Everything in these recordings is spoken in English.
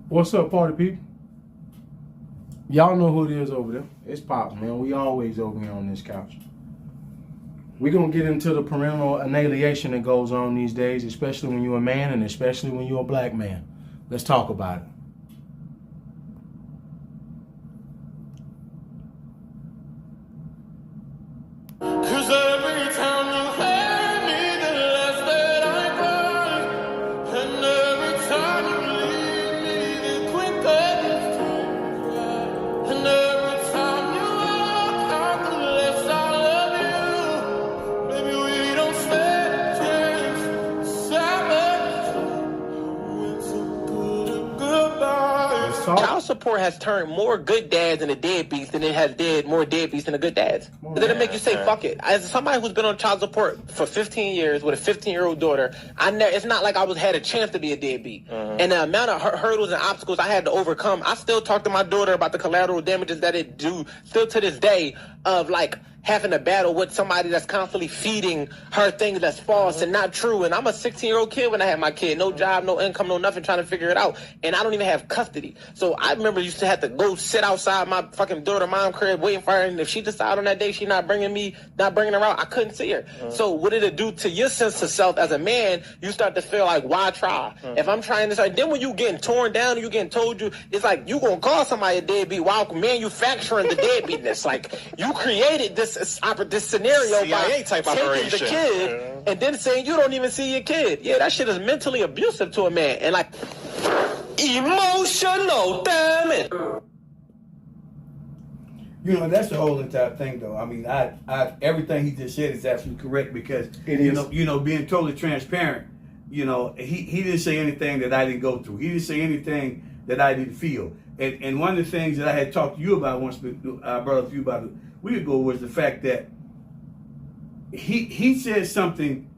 What's up, party people? Y'all know who it is over there. It's Pops, man. We always over here on this couch. We're going to get into the parental annihilation that goes on these days, especially when you're a man and especially when you're a black man. Let's talk about it. Child support has turned more good dads into deadbeats than it has more deadbeats than the good dads. Does it make you say fuck it? As somebody who's been on child support for 15 years with a 15-year-old daughter, it's not like I had a chance to be a deadbeat. And the amount of hurdles and obstacles I had to overcome, I still talk to my daughter about the collateral damages that it do still to this day of like having to battle with somebody that's constantly feeding her things that's false and not true. And I'm a 16-year-old kid when I had my kid. No job, no income, no nothing, trying to figure it out. And I don't even have custody. So I remember used to have to go sit outside my fucking daughter mom crib waiting for her. And if she decided on that day she not bringing her out, I couldn't see her. So what did it do to your sense of self as a man? You start to feel like, why try? If I'm trying this, then when you getting torn down and you getting told it's like you gonna call somebody a deadbeat while manufacturing the deadbeatness. Like you created this scenario CIA by type taking operation. the kid and then saying you don't even see your kid. Yeah, that shit is mentally abusive to a man. And like emotional, damn it. You know, that's the whole entire thing, though. I mean, I everything he just said is absolutely correct because you know, being totally transparent. You know, he didn't say anything that I didn't go through. He didn't say anything that I didn't feel. And one of the things that I had talked to you about once, I brought up to you about a week ago, was the fact that he said something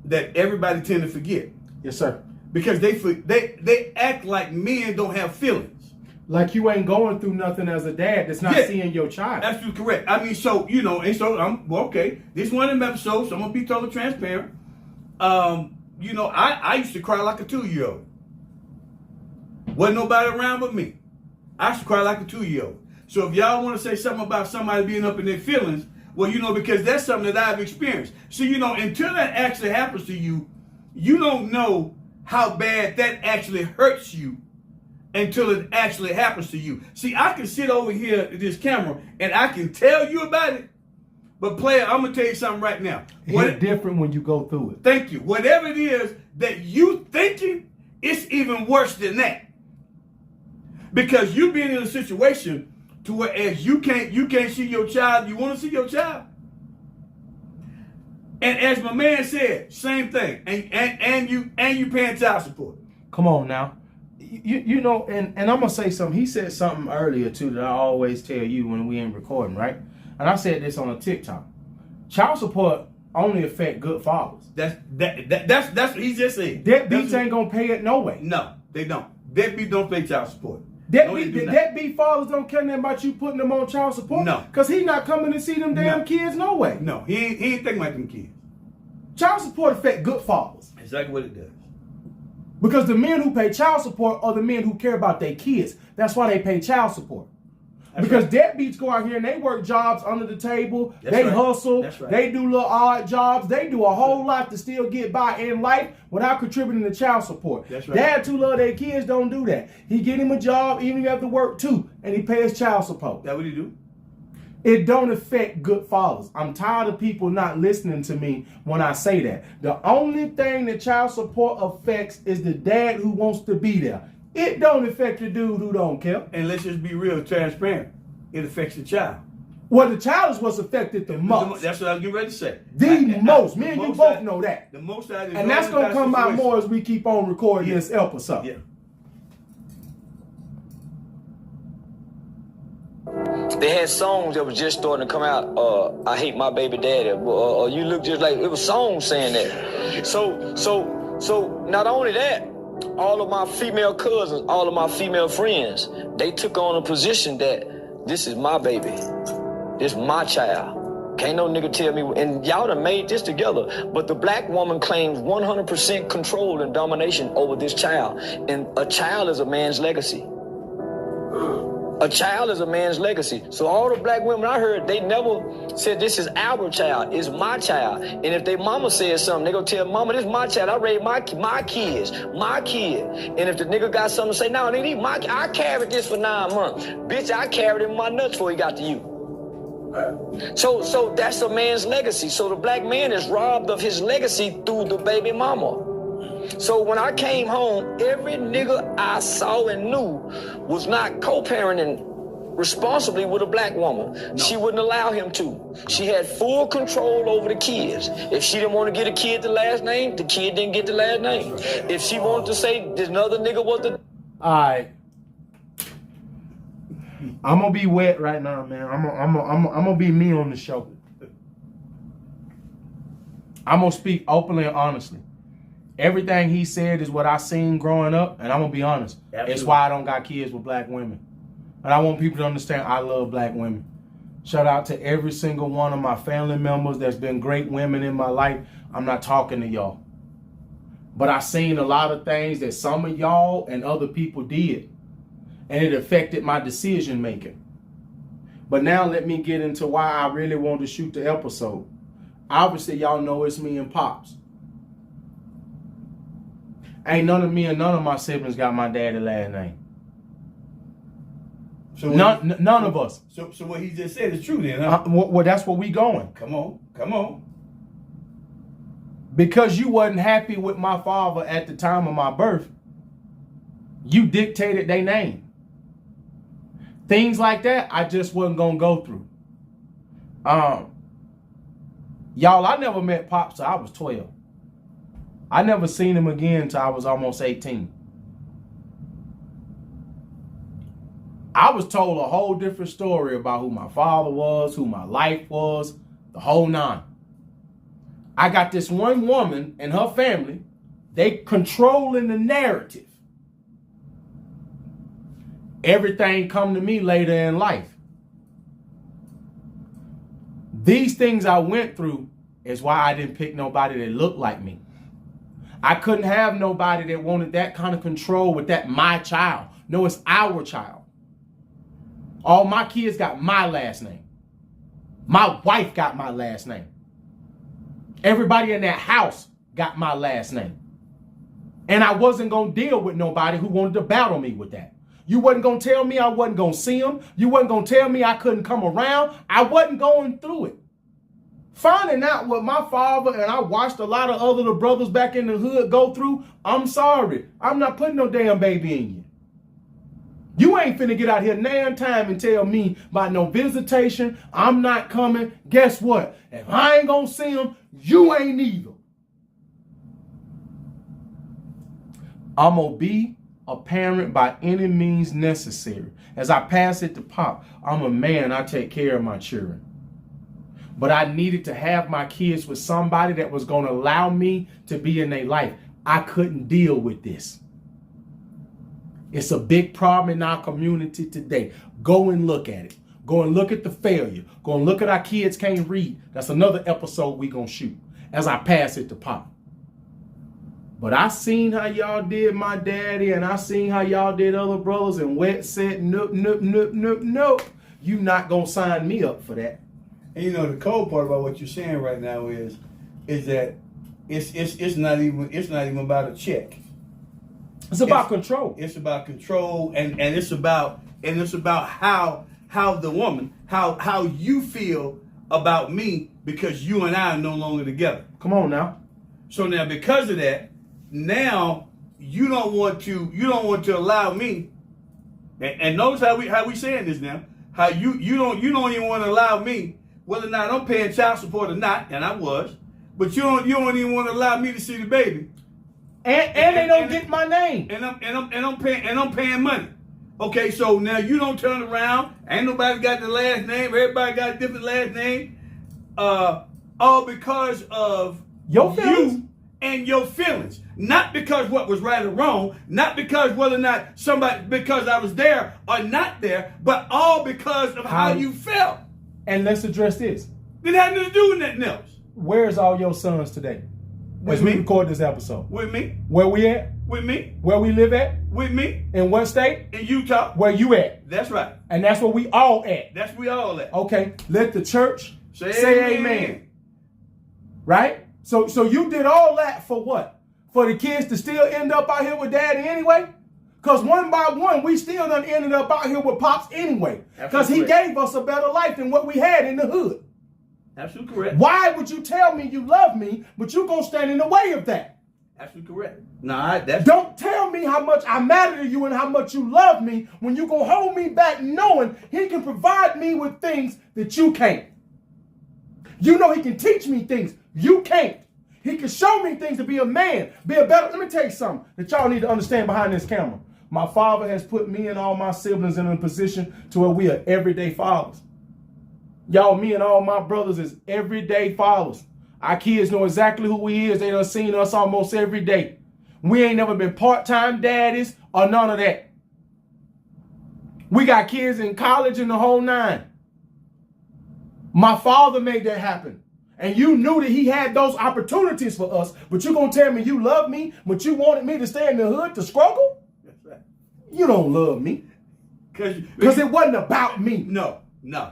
that everybody tend to forget. Yes, sir. Because they act like men don't have feelings. Like you ain't going through nothing as a dad that's not seeing your child. Absolutely correct. I mean, so, you know, and so okay. This one of them episodes, so I'm going to be totally transparent. You know, I used to cry like a 2-year-old. Wasn't nobody around but me. I used to cry like a 2-year-old. So if y'all want to say something about somebody being up in their feelings, well, you know, because that's something that I've experienced. So, you know, until that actually happens to you, you don't know how bad that actually hurts you until it actually happens to you. See, I can sit over here at this camera and I can tell you about it, but player, I'm going to tell you something right now. It's different when you go through it. Thank you. Whatever it is that you thinking, it's even worse than that. Because you being in a situation to where as you can't see your child, you want to see your child. And as my man said, same thing. And you paying child support. Come on now. You know, and I'm gonna say something. He said something earlier too that I always tell you when we ain't recording, right? And I said this on a TikTok. Child support only affect good fathers. That's what he just said. Deadbeats ain't gonna pay it no way. No, they don't. Deadbeats don't pay child support. Deadbeat fathers don't care nothing about you putting them on child support. No. Because he's not coming to see them damn kids no way. No, he ain't thinking about them kids. Child support affect good fathers. Exactly what it does. Because the men who pay child support are the men who care about their kids. That's why they pay child support. Because deadbeats go out here and they work jobs under the table. They hustle. They do little odd jobs. They do a whole lot to still get by in life without contributing to child support. Dads who love their kids don't do that. He get him a job even if you have to work too, and he pays child support. That's what he do. It don't affect good fathers. I'm tired of people not listening to me when I say that. The only thing that child support affects is the dad who wants to be there. It don't affect the dude who don't care. And let's just be real transparent. It affects the child. Well, the child is what's affected the most. That's what I was getting ready to say. The most. Me and you both know that. The most. And that's going to come out more as we keep on recording this episode. Yeah. They had songs that was just starting to come out. I hate my baby daddy. You look just like, it was songs saying that. So not only that, all of my female cousins, all of my female friends, they took on a position that this is my baby. This is my child. Can't no nigga tell me, and y'all done made this together, but the black woman claims 100% control and domination over this child. And a child is a man's legacy. A child is a man's legacy. So all the black women I heard, they never said this is our child, it's my child. And if their mama says something, they go tell mama, this is my child, I raised my kids, my kid. And if the nigga got something to say, no, nigga, I carried this for 9 months. Bitch, I carried him in my nuts before he got to you. So that's a man's legacy. So the black man is robbed of his legacy through the baby mama. So when I came home, every nigga I saw and knew was not co-parenting responsibly with a black woman. No. She wouldn't allow him to. She had full control over the kids. If she didn't want to get a kid the last name, the kid didn't get the last name. If she wanted to say this another nigga was the... All right. I'm gonna be wet right now, man. I'm gonna be me on the show. I'm gonna speak openly and honestly. Everything he said is what I seen growing up, and I'm gonna be honest. Absolutely. It's why I don't got kids with black women. And I want people to understand I love black women. Shout out to every single one of my family members that's been great women in my life. I'm not talking to y'all. But I seen a lot of things that some of y'all and other people did. And it affected my decision making. But now let me get into why I really want to shoot the episode. Obviously, y'all know it's me and Pops. Ain't none of me and none of my siblings got my daddy last name. So none of us. So what he just said is true then, huh? Well, that's where we going. Come on. Because you wasn't happy with my father at the time of my birth, you dictated their name. Things like that, I just wasn't going to go through. Y'all, I never met Pops till I was 12. I never seen him again until I was almost 18. I was told a whole different story about who my father was, who my life was, the whole nine. I got this one woman and her family, they controlling the narrative. Everything come to me later in life. These things I went through is why I didn't pick nobody that looked like me. I couldn't have nobody that wanted that kind of control with that my child. No, it's our child. All my kids got my last name. My wife got my last name. Everybody in that house got my last name. And I wasn't going to deal with nobody who wanted to battle me with that. You wasn't going to tell me I wasn't going to see them. You wasn't going to tell me I couldn't come around. I wasn't going through it. Finding out what my father and I watched a lot of other brothers back in the hood go through, I'm sorry. I'm not putting no damn baby in you. You ain't finna get out here nan time and tell me about no visitation. I'm not coming. Guess what? If I ain't gonna see them, you ain't either. I'm gonna be a parent by any means necessary. As I pass it to Pop, I'm a man. I take care of my children. But I needed to have my kids with somebody that was going to allow me to be in their life. I couldn't deal with this. It's a big problem in our community today. Go and look at it. Go and look at the failure. Go and look at our kids can't read. That's another episode we going to shoot as I pass it to Pop. But I seen how y'all did my daddy, and I seen how y'all did other brothers, and Wet said, nope. You not going to sign me up for that. And you know the cold part about what you're saying right now is that it's not even about a check. It's about control. It's about control, and it's about how the woman, how you feel about me because you and I are no longer together. Come on now. So now because of that, now you don't want to allow me. And notice how we saying this now. How you don't even want to allow me. Whether or not I'm paying child support or not, and I was, but you don't even want to allow me to see the baby, and they don't get my name, and I'm paying money. Okay, so now you don't turn around. Ain't nobody got the last name. Everybody got a different last name. All because of your feelings. You and your feelings, not because what was right or wrong, not because whether or not because I was there or not there, but all because of how you felt. And let's address this. Didn't have nothing to do with nothing else. Where's all your sons today? As we record this episode. With me. Where we at? With me. Where we live at? With me. In what state? In Utah. Where you at? That's right. And that's where we all at. That's where we all at. Okay, let the church say amen. Right? So you did all that for what? For the kids to still end up out here with daddy anyway? Because one by one, we still done ended up out here with Pops anyway. Because he gave us a better life than what we had in the hood. Absolutely correct. Why would you tell me you love me, but you gonna stand in the way of that? Absolutely correct. Nah, that's... Don't tell me how much I matter to you and how much you love me when you gonna hold me back knowing he can provide me with things that you can't. You know he can teach me things you can't. He can show me things to be a man, be a better... Let me tell you something that y'all need to understand behind this camera. My father has put me and all my siblings in a position to where we are everyday fathers. Y'all, me and all my brothers is everyday fathers. Our kids know exactly who we is. They done seen us almost every day. We ain't never been part-time daddies or none of that. We got kids in college and the whole nine. My father made that happen. And you knew that he had those opportunities for us, but you gonna tell me you love me, but you wanted me to stay in the hood to struggle? That's right. You don't love me. Because it wasn't about me. No.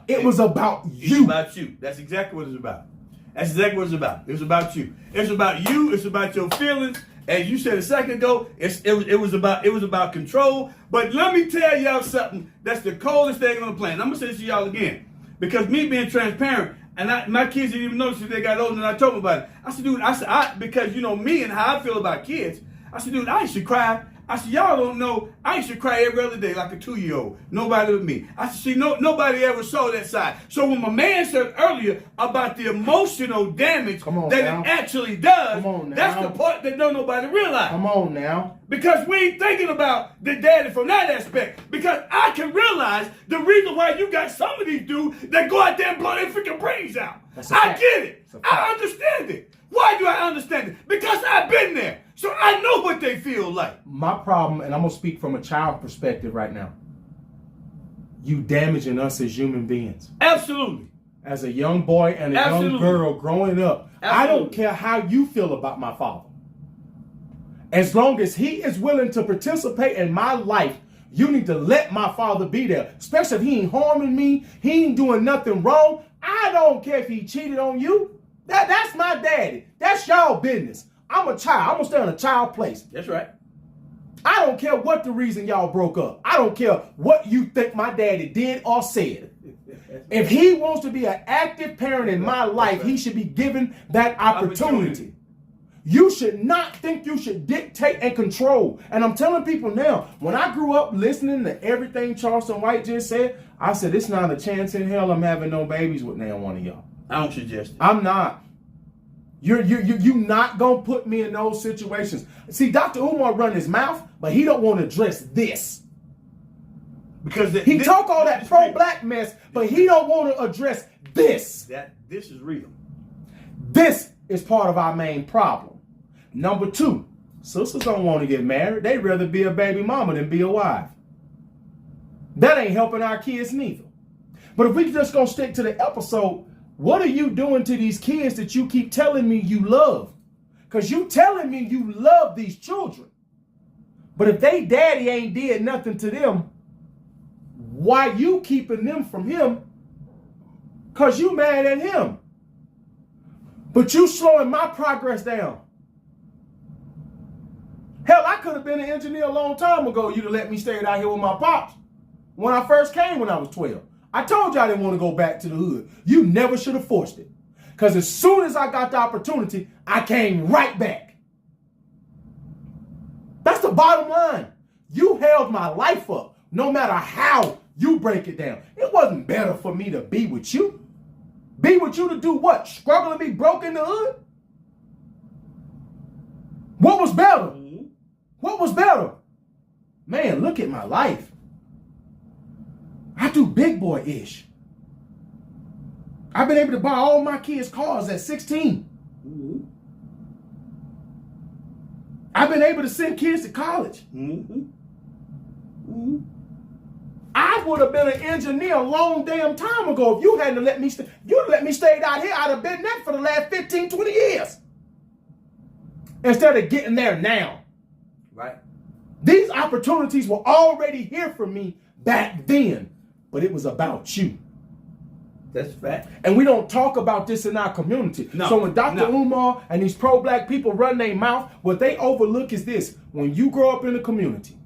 It was about you. It's about you. That's exactly what it's about. That's exactly what it's about. It was about you. It's about you. It's about your feelings. As you said a second ago, it was about control. But let me tell y'all something that's the coldest thing on the planet. I'm gonna say this to y'all again, because me being transparent, and my kids didn't even notice until they got older and I told them about it. I said, dude, because you know me and how I feel about kids. I said, dude, I used to cry. I said, y'all don't know, I used to cry every other day like a 2-year-old. Nobody with me. I said, see, nobody ever saw that side. So when my man said earlier about the emotional damage that it actually does, that's the part that nobody realize. Come on now. Because we ain't thinking about the daddy from that aspect. Because I can realize the reason why you got some of these dudes that go out there and blow their freaking brains out. I get it. I understand it. Why do I understand it? Because I've been there. So I know what they feel like. My problem, and I'm going to speak from a child perspective right now. You damaging us as human beings. Absolutely. As a young boy and a young girl growing up, I don't care how you feel about my father. As long as he is willing to participate in my life, you need to let my father be there. Especially if he ain't harming me, he ain't doing nothing wrong. I don't care if he cheated on you. That's my daddy. That's y'all business. I'm a child. I'm going to stay in a child place. That's right. I don't care what the reason y'all broke up. I don't care what you think my daddy did or said. If he wants to be an active parent in my life, he should be given that opportunity. You should not think you should dictate and control. And I'm telling people now, when I grew up listening to everything Charleston White just said, I said, it's not a chance in hell I'm having no babies with now one of y'all. I don't suggest it. I'm not. You're not going to put me in those situations. See, Dr. Umar run his mouth, but he don't want to address this. Because he talk all that pro-black mess, but he don't want to address this. This is real. This is part of our main problem. Number 2, sisters don't want to get married. They'd rather be a baby mama than be a wife. That ain't helping our kids neither. But if we just going to stick to the episode, what are you doing to these kids that you keep telling me you love? Because you telling me you love these children. But if they daddy ain't did nothing to them, why you keeping them from him? Because you mad at him. But you slowing my progress down. Hell, I could have been an engineer a long time ago. You'd have let me stay out here with my pops. When I first came when I was 12. I told you I didn't want to go back to the hood. You never should have forced it. Because as soon as I got the opportunity, I came right back. That's the bottom line. You held my life up, no matter how you break it down. It wasn't better for me to be with you. Be with you to do what? Struggle to be broke in the hood? What was better? What was better? Man, look at my life. I do big boy-ish. I've been able to buy all my kids' cars at 16. I've been able to send kids to college. I I would have been an engineer a long damn time ago if you hadn't let me stay. You'd let me stay out here. I'd have been that for the last 15, 20 years. Instead of getting there now. Right. These opportunities were already here for me back then, but it was about you. That's fact. And we don't talk about this in our community. No, so when Dr. Umar and these pro-black people run their mouth, what they overlook is this. When you grow up in a community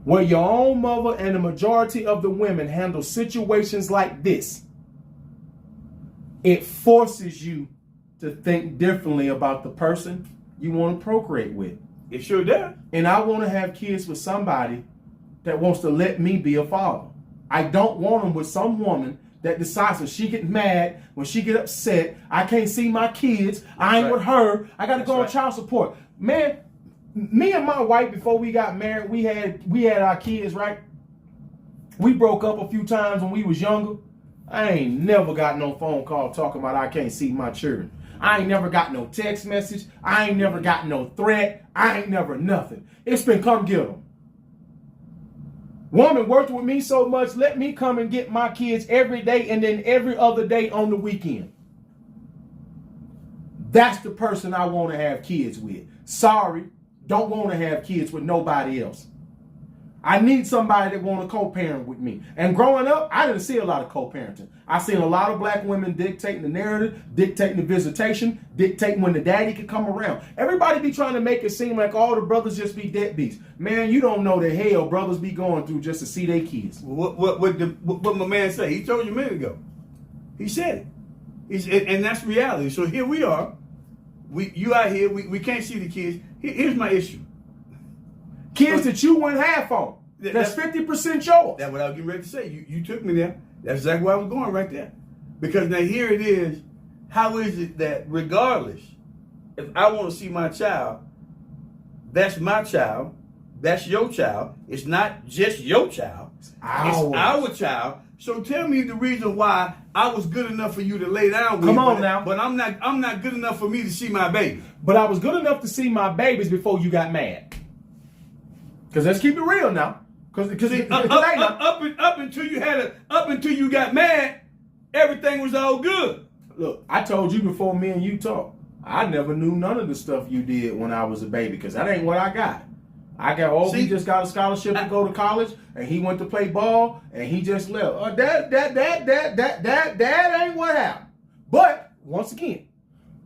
where your own mother and the majority of the women handle situations like this, it forces you to think differently about the person you want to procreate with. It sure does. And I want to have kids with somebody that wants to let me be a father. I don't want them with some woman that decides when she get mad, when she get upset, I can't see my kids, I ain't with her, I got to go on child support. Man, me and my wife, before we got married, we had our kids, right? We broke up a few times when we was younger. I ain't never got no phone call talking about I can't see my children. I ain't never got no text message. I ain't never got no threat. I ain't never nothing. It's been come get them. Woman worked with me so much, let me come and get my kids every day and then every other day on the weekend. That's the person I want to have kids with. Sorry, don't want to have kids with nobody else. I need somebody that want to co-parent with me. And growing up, I didn't see a lot of co-parenting. I seen a lot of black women dictating the narrative, dictating the visitation, dictating when the daddy could come around. Everybody be trying to make it seem like all the brothers just be deadbeats. Man, you don't know the hell brothers be going through just to see their kids. What my man say? He told you a minute ago. He said it. And that's reality. So here we are. You out here. We can't see the kids. Here's my issue. Kids that you wouldn't have on. That's 50% yours. That's what I was getting ready to say. You took me there. That's exactly where I was going right there. Because now here it is. How is it that regardless, if I want to see my child, that's my child, that's your child. It's not just your child. It's our child. So tell me the reason why I was good enough for you to lay down with. Come on now. But I'm not good enough for me to see my baby. But I was good enough to see my babies before you got mad. Because let's keep it real now. Because up until you got mad, everything was all good. Look, I told you before me and you talked, I never knew none of the stuff you did when I was a baby, because that ain't what I got. He just got a scholarship to go to college, and he went to play ball, and he just left. That ain't what happened. But once again,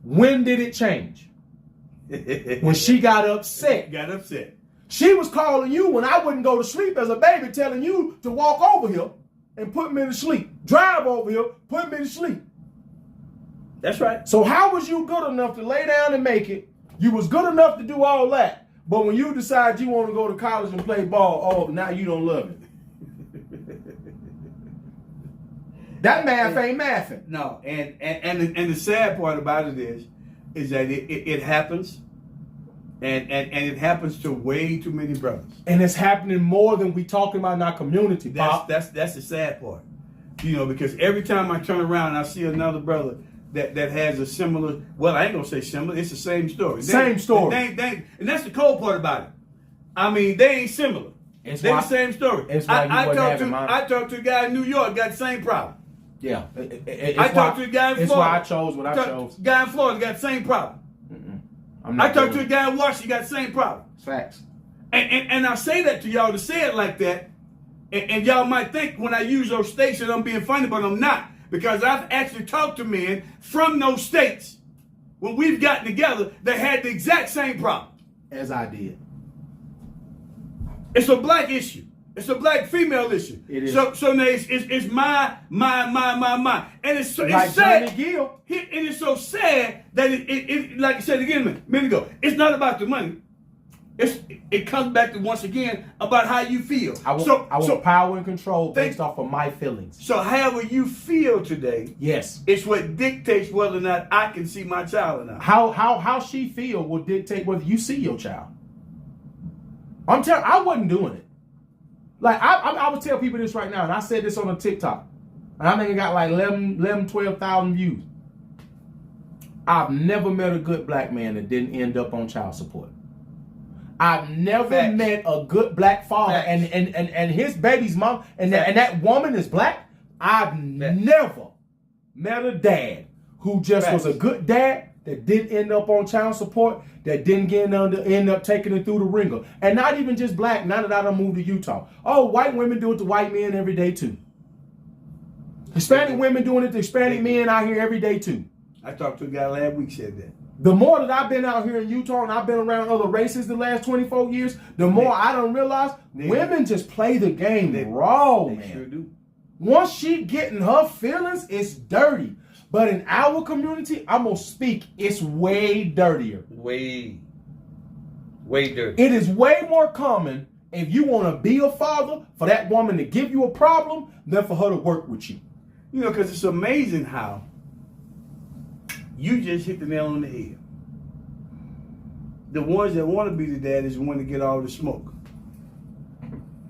when did it change? When she got upset. She was calling you when I wouldn't go to sleep as a baby, telling you to walk over here and put me to sleep. Drive over here, put me to sleep. That's right. So how was you good enough to lay down and make it? You was good enough to do all that. But when you decide you want to go to college and play ball, now you don't love it. That math ain't mathing. No, and the sad part about it is that it happens. And it happens to way too many brothers. And it's happening more than we talking about in our community, Pop. That's the sad part. Because every time I turn around and I see another brother that has a similar, well, I ain't gonna say similar, it's the same story. Same story. And that's the cold part about it. I mean, they ain't similar. They're the same story. I talked to a guy in New York, got the same problem. Yeah. I talked to a guy in Florida. That's why I chose what I chose. Guy in Florida got the same problem. I talked to a guy in Washington, got the same problem. Facts. And I say that to y'all to say it like that, and y'all might think when I use those states that I'm being funny, but I'm not. Because I've actually talked to men from those states when we've gotten together that had the exact same problem. As I did. It's a black issue. It's a black female issue. It is. So now it's my. And it's so like it's sad. Johnny Gill. And it's so sad that it like I said again a minute ago, it's not about the money. It comes back to once again about how you feel. I want power and control based off of my feelings. So however you feel today, yes, it's what dictates whether or not I can see my child or not. How she feel will dictate whether you see your child. I'm telling I wasn't doing it. Like I would tell people this right now, and I said this on a TikTok, and I think it got like 12,000 views. I've never met a good black man that didn't end up on child support. I've never met a good black father, and his baby's mom, and that woman is black. I've never met a dad who just was a good dad that didn't end up on child support, that didn't end up taking it through the ringer. And not even just black, now that I done moved to Utah. Oh, white women do it to white men every day too. Hispanic women doing it to Hispanic men out here every day too. I talked to a guy last week said that. The more that I've been out here in Utah and I've been around other races the last 24 years, the more I don't realize women just play the game raw, man. They sure do. Once she getting her feelings, it's dirty. But in our community, I'm going to speak, it's way dirtier. Way dirty. It is way more common if you want to be a father for that woman to give you a problem than for her to work with you. You know, because it's amazing how you just hit the nail on the head. The ones that want to be the dad is the one to get all the smoke.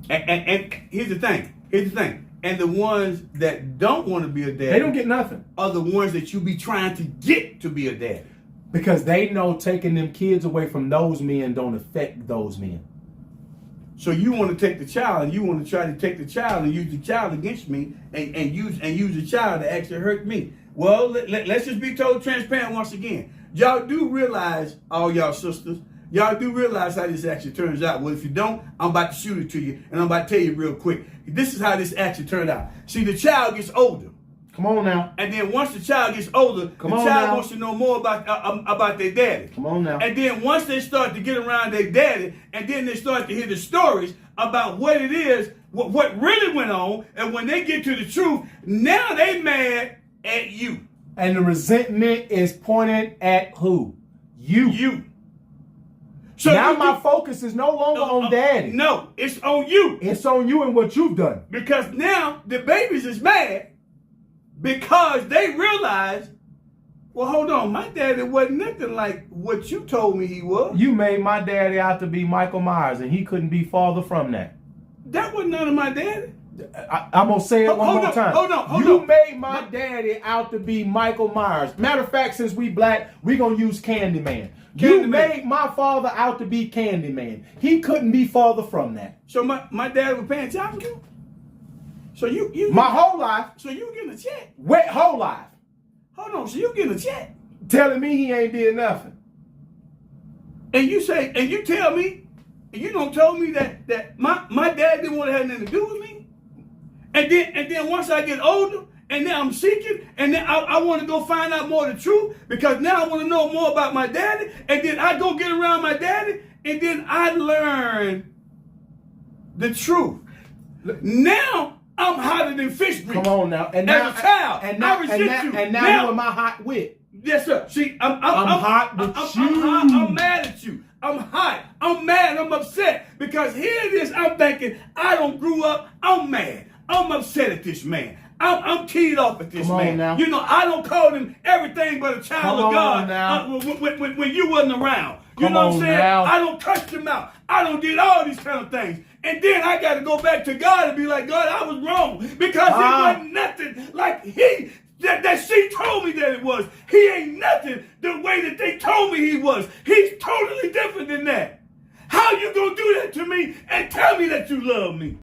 And here's the thing. And the ones that don't want to be a dad, they don't get nothing. Are the ones that you be trying to get to be a dad. Because they know taking them kids away from those men don't affect those men. So you want to take the child and you want to try to take the child and use the child against me and use the child to actually hurt me. Well, let's just be totally transparent once again. Y'all do realize, all y'all sisters, y'all do realize how this actually turns out. Well, if you don't, I'm about to shoot it to you, and I'm about to tell you real quick. This is how this actually turned out. See, the child gets older. Come on now. And then once the child gets older, the child wants to know more about their daddy. Come on now. And then once they start to get around their daddy, and then they start to hear the stories about what it is, what really went on, and when they get to the truth, now they mad at you. And the resentment is pointed at who? You. So now my focus is no longer on daddy. No, it's on you. It's on you and what you've done. Because now the babies is mad because they realize, well, hold on, my daddy wasn't nothing like what you told me he was. You made my daddy out to be Michael Myers, and he couldn't be farther from that. That wasn't none of my daddy. I'm going to say it one more time. Hold on. You made my daddy out to be Michael Myers. Matter of fact, since we black, we going to use Candyman. You made my father out to be Candyman. He couldn't be farther from that. So my dad was paying child support? So you my whole life. So you getting a check? Wet whole life. Hold on, so you getting a check? Telling me he ain't did nothing. And you tell me, and you don't tell me that my dad didn't want to have nothing to do with me? And then once I get older, and then I'm seeking, and then I want to go find out more of the truth, because now I want to know more about my daddy, and then I go get around my daddy, and then I learn the truth. Now I'm hotter than fish grease. Come on now. And as a child, I resent you. And now you're my hot wit. Yes, sir. See, I'm hot with you. I'm mad at you. I'm hot. I'm mad. I'm upset. Because here it is. I'm thinking, I don't grew up. I'm mad. I'm upset at this man. I'm keyed off at this man. Now. You know, I don't call him everything but a child of God when you wasn't around. You know what I'm saying? Now. I don't cuss him out. I don't did all these kind of things. And then I got to go back to God and be like, God, I was wrong. Because it wasn't nothing like that she told me that it was. He ain't nothing the way that they told me he was. He's totally different than that. How you gonna do that to me and tell me that you love me?